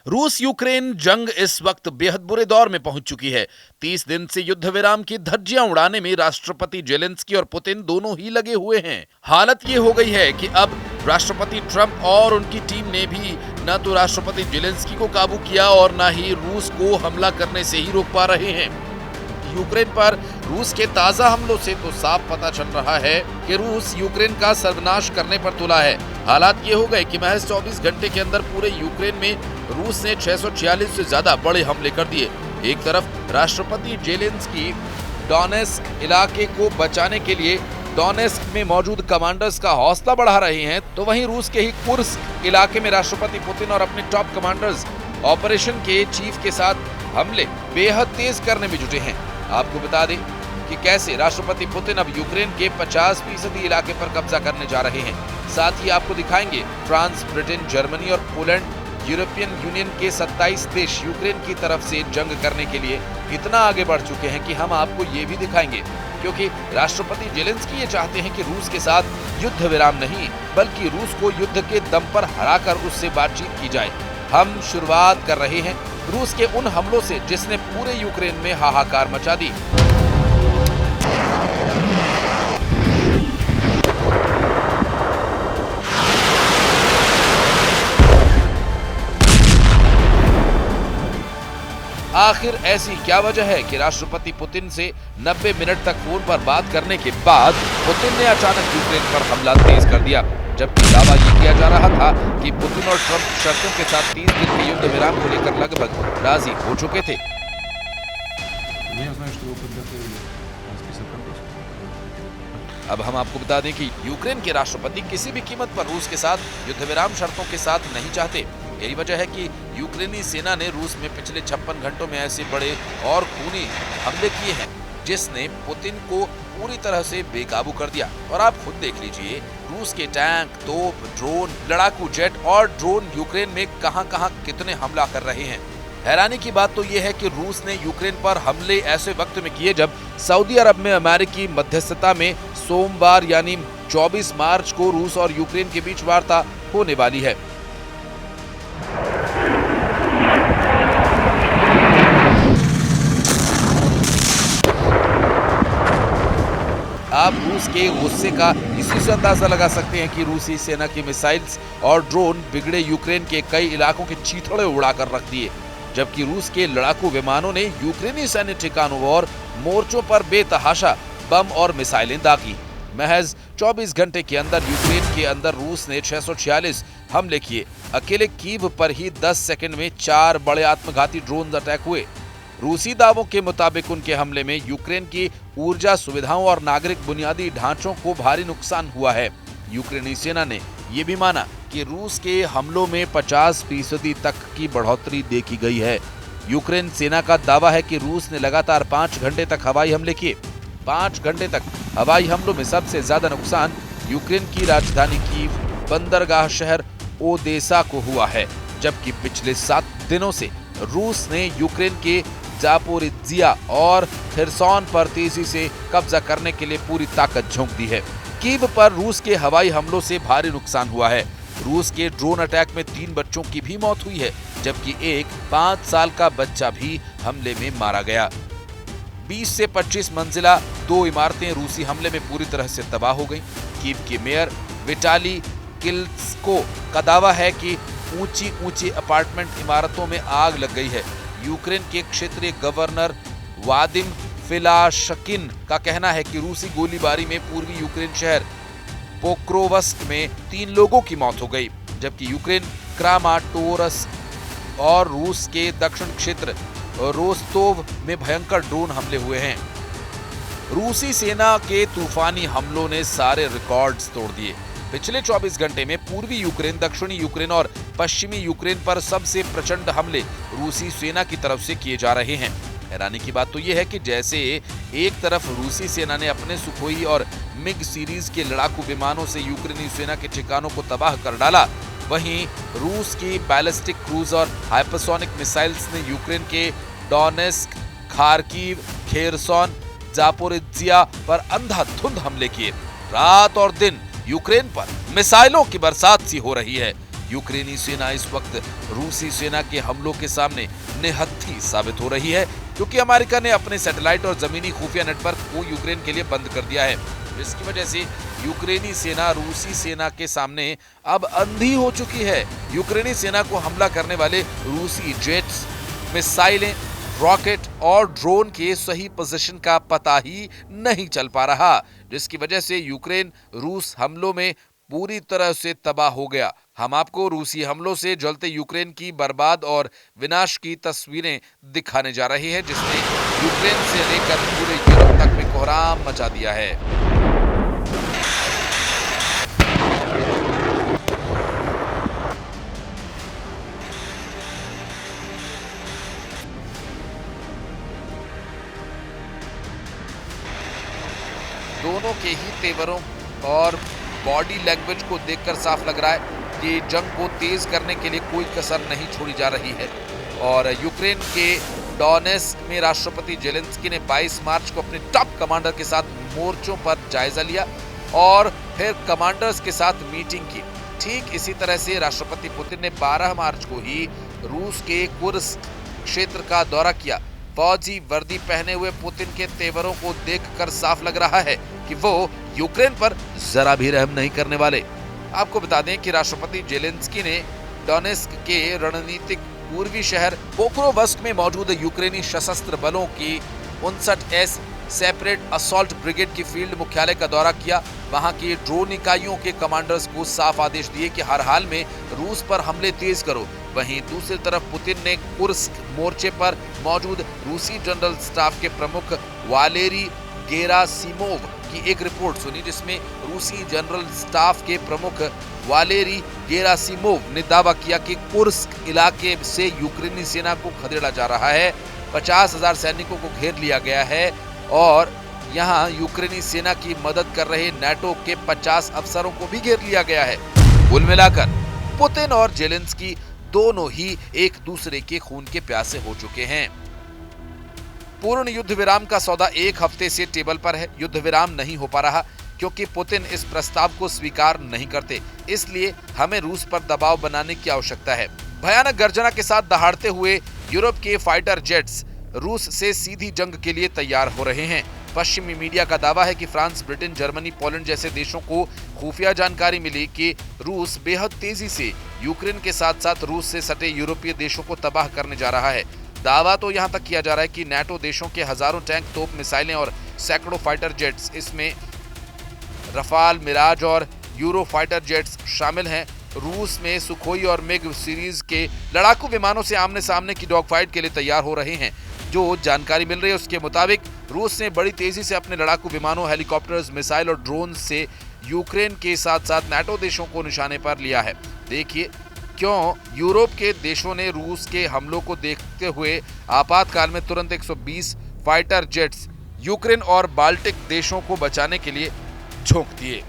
रूस यूक्रेन जंग इस वक्त बेहद बुरे दौर में पहुंच चुकी है। 30 दिन से युद्ध विराम की धज्जियां उड़ाने में राष्ट्रपति जेलेंस्की और पुतिन दोनों ही लगे हुए हैं। हालत ये हो गई है कि अब राष्ट्रपति ट्रंप और उनकी टीम ने भी न तो राष्ट्रपति जेलेंस्की को काबू किया और न ही रूस को हमला करने से ही रोक पा रहे हैं। यूक्रेन पर रूस के ताजा हमलों से तो साफ पता चल रहा है कि रूस यूक्रेन का सर्वनाश करने पर तुला है। हालात ये हो गए कि महज 24 घंटे के अंदर पूरे यूक्रेन में रूस ने 646 से ज्यादा बड़े हमले कर दिए। एक तरफ राष्ट्रपति जेलेंस्की डोनेस्क इलाके को बचाने के लिए डोनेस्क में मौजूद कमांडर्स का हौसला बढ़ा रहे हैं, तो वहीं रूस के ही कुर्स्क इलाके में राष्ट्रपति पुतिन और अपने टॉप कमांडर्स ऑपरेशन के चीफ के साथ हमले बेहद तेज करने में जुटे हैं। आपको बता दें कि कैसे राष्ट्रपति पुतिन अब यूक्रेन के 50% इलाके पर कब्जा करने जा रहे हैं। साथ ही आपको दिखाएंगे फ्रांस, ब्रिटेन, जर्मनी और पोलैंड यूरोपियन यूनियन के 27 देश यूक्रेन की तरफ से जंग करने के लिए इतना आगे बढ़ चुके हैं कि हम आपको ये भी दिखाएंगे, क्योंकि राष्ट्रपति जेलेंस्की ये चाहते हैं कि रूस के साथ युद्ध विराम नहीं बल्कि रूस को युद्ध के दम पर हराकर उससे बातचीत की जाए। हम शुरुआत कर रहे हैं रूस के उन हमलों से जिसने पूरे यूक्रेन में हाहाकार मचा दी। आखिर ऐसी क्या वजह है कि राष्ट्रपति पुतिन से 90 मिनट तक फोन पर बात करने के बाद पुतिन ने अचानक यूक्रेन पर हमला तेज कर दिया, जबकि दावा ये किया जा रहा था कि पुतिन और ट्रंप शर्तों के साथ 30 दिन के युद्ध विराम को लेकर लगभग राजी हो चुके थे। अब हम आपको बता दें कि यूक्रेन के राष्ट्रपति किसी भी कीमत पर रूस के साथ युद्ध विराम शर्तों के साथ नहीं चाहते। यही वजह है कि यूक्रेनी सेना ने रूस में पिछले 56 घंटों में ऐसे बड़े और खूनी हमले किए हैं जिसने पुतिन को पूरी तरह से बेकाबू कर दिया। और आप खुद देख लीजिए, रूस के टैंक, तोप, ड्रोन, लड़ाकू जेट और ड्रोन यूक्रेन में कहां-कहां कितने हमला कर रहे हैं। हैरानी की बात तो यह है कि रूस ने यूक्रेन पर हमले ऐसे वक्त में किए जब सऊदी अरब में अमेरिकी मध्यस्थता में सोमवार यानी 24 मार्च को रूस और यूक्रेन के बीच वार्ता होने वाली है। आप रूस के गुस्से का इसी से अंदाजा लगा सकते हैं कि रूसी सेना की मिसाइल्स और ड्रोन बिगड़े यूक्रेन के कई इलाकों के चीथड़े उड़ाकर रख दिए, जबकि रूस के लड़ाकू विमानों ने यूक्रेनी सैन्य ठिकानों और मोर्चों पर बेतहाशा बम और मिसाइलें दागी। महज 24 घंटे के अंदर यूक्रेन के अंदर रूस ने 646 हमले किए। अकेले कीव पर ही 10 सेकंड में 4 बड़े आत्मघाती ड्रोन अटैक हुए। रूसी दावों के मुताबिक उनके हमले में यूक्रेन की ऊर्जा सुविधाओं और नागरिक बुनियादी ढांचों को भारी नुकसान हुआ है। यूक्रेनी सेना ने यह भी माना कि रूस के हमलों में 50% तक की बढ़ोतरी देखी गई है। यूक्रेन सेना का दावा है कि रूस ने लगातार 5 घंटे तक हवाई हमले किए। 5 घंटे तक हवाई हमलों में सबसे ज्यादा नुकसान यूक्रेन की राजधानी कीव, बंदरगाह शहर ओदेसा को हुआ है, जबकि पिछले 7 दिनों से रूस ने यूक्रेन के जापोरिज्जिया और खिरसोन पर तेजी से कब्जा करने के लिए पूरी ताकत झोंक दी है। कीव पर रूस के हवाई हमलों से भारी नुकसान हुआ है। रूस के ड्रोन अटैक में 3 बच्चों की भी मौत हुई है, जबकि एक 5 साल का बच्चा भी हमले में मारा गया। 20 से 25 मंजिला 2 इमारतें रूसी हमले में पूरी तरह से तबाह हो गईं। कीव के मेयर विटाली किल्स्को का दावा है कि ऊंची अपार्टमेंट इमारतों में आग लग गई है। यूक्रेन के क्षेत्रीय गवर्नर वादिम फिलाशकिन का कहना है कि रूसी गोलीबारी में पूर्वी यूक्रेन शहर पोक्रोवस्क में 3 लोगों की मौत हो गई, जबकि यूक्रेन क्रामाटोर्स्क और रूस के दक्षिण क्षेत्र रोस्तोव में भयंकर ड्रोन हमले हुए हैं। रूसी सेना के तूफानी हमलों ने सारे रिकॉर्ड्स तोड़ दिए। पिछले 24 घंटे में पूर्वी यूक्रेन, दक्षिणी यूक्रेन और पश्चिमी यूक्रेन पर सबसे प्रचंड हमले रूसी सेना की तरफ से किए जा रहे हैं। हैरानी की बात तो यह है कि जैसे एक तरफ रूसी सेना ने अपने सुखोई और मिग सीरीज के लड़ाकू विमानों से यूक्रेनी सेना के ठिकानों को तबाह कर डाला, वहीं रूस की बैलिस्टिक क्रूज और हाइपरसोनिक मिसाइल्स ने यूक्रेन के डोनेस्क, खार्किव, खेरसोन, जापोरिज्जिया पर अंधाधुंध हमले किए। रात और दिन यूक्रेन पर मिसाइलों की बरसात सी हो रही है। यूक्रेनी सेना इस वक्त रूसी सेना के हमलों के सामने निहत्थी साबित हो रही है, क्योंकि अमेरिका ने अपने सैटेलाइट और जमीनी खुफिया नेटवर्क को यूक्रेन के लिए बंद कर दिया है। इसकी वजह से यूक्रेनी सेना रूसी सेना के सामने अब अंधी हो चुकी है। यूक्रेनी सेना को हमला करने वाले रूसी जेट्स, मिसाइलें, रॉकेट और ड्रोन के सही पोजीशन का पता ही नहीं चल पा रहा, जिसकी वजह से यूक्रेन रूस हमलों में पूरी तरह से तबाह हो गया। हम आपको रूसी हमलों से जलते यूक्रेन की बर्बाद और विनाश की तस्वीरें दिखाने जा रहे हैं, जिसने यूक्रेन से लेकर पूरे यूरोप तक में कोहराम मचा दिया है। दोनों के ही तेवरों और बॉडी लैंग्वेज को देखकर साफ लग रहा है कि जंग को तेज करने के लिए कोई कसर नहीं छोड़ी जा रही है। और यूक्रेन के डोनेस्क में राष्ट्रपति जेलेंस्की ने 22 मार्च को अपने टॉप कमांडर के साथ मोर्चों पर जायजा लिया और फिर कमांडर्स के साथ मीटिंग की। ठीक इसी तरह से राष्ट्रपति पुतिन ने 12 मार्च को ही रूस के कुर्स्क क्षेत्र का दौरा किया। फौजी वर्दी पहने हुए पुतिन के तेवरों को देखकर साफ लग रहा है कि वो यूक्रेन पर जरा भी रहम नहीं करने वाले। आपको बता दें कि राष्ट्रपति जेलेंस्की ने डोनेस्क के रणनीतिक पूर्वी शहर पोक्रोवस्क में मौजूद यूक्रेनी सशस्त्र बलों की 59S सेपरेट असॉल्ट ब्रिगेड की फील्ड मुख्यालय का दौरा किया। वहां की ड्रोन इकाइयों के कमांडर्स को साफ आदेश दिए कि हर हाल में रूस पर हमले तेज करो। वहीं दूसरी तरफ पुतिन ने कुर्स्क मोर्चे पर मौजूद रूसी जनरल स्टाफ के प्रमुख वालेरी गेरासिमोव की एक रिपोर्ट सुनी, जिसमें रूसी जनरल स्टाफ के प्रमुख वालेरी गेरासिमोव ने दावा किया कि कुर्स्क इलाके से यूक्रेनी सेना को खदेड़ा जा रहा है। 50,000 सैनिकों को घेर लिया गया है और यहां यूक्रेनी सेना की मदद कर रहे नाटो के 50 अफसरों को भी घेर लिया गया है। कुल मिलाकर पुतिन और जेलेंस्की दोनों ही एक दूसरे के खून के प्यासे हो चुके हैं। पूर्ण युद्ध विराम का सौदा एक हफ्ते से टेबल पर है। युद्ध विराम नहीं हो पा रहा क्योंकि पुतिन इस प्रस्ताव को स्वीकार नहीं करते, इसलिए हमें रूस पर दबाव बनाने की आवश्यकता है। भयानक गर्जना के साथ दहाड़ते हुए यूरोप के फाइटर जेट्स रूस से सीधी जंग के लिए तैयार हो रहे हैं। पश्चिमी मीडिया का दावा है कि फ्रांस, ब्रिटेन, जर्मनी, पोलैंड जैसे देशों को खुफिया जानकारी मिली कि रूस बेहद तेजी से यूक्रेन के साथ साथ रूस से सटे यूरोपीय देशों को तबाह करने जा रहा है। दावा तो यहां तक किया जा रहा है कि नाटो देशों के हजारों टैंक, तोप, मिसाइलें और सैकड़ों फाइटर जेट्स, इसमें रफाल, मिराज और यूरो फाइटर जेट्स शामिल हैं। रूस में सुखोई और मिग सीरीज के लड़ाकू विमानों से आमने सामने की डॉग फाइट के लिए तैयार हो रहे हैं। जो जानकारी मिल रही है उसके मुताबिक रूस ने बड़ी तेजी से अपने लड़ाकू विमानों, हेलीकॉप्टर्स, मिसाइल और ड्रोन से यूक्रेन के साथ साथ नाटो देशों को निशाने पर लिया है। देखिए क्यों यूरोप के देशों ने रूस के हमलों को देखते हुए आपातकाल में तुरंत 120 फाइटर जेट्स यूक्रेन और बाल्टिक देशों को बचाने के लिए झोंक दिए।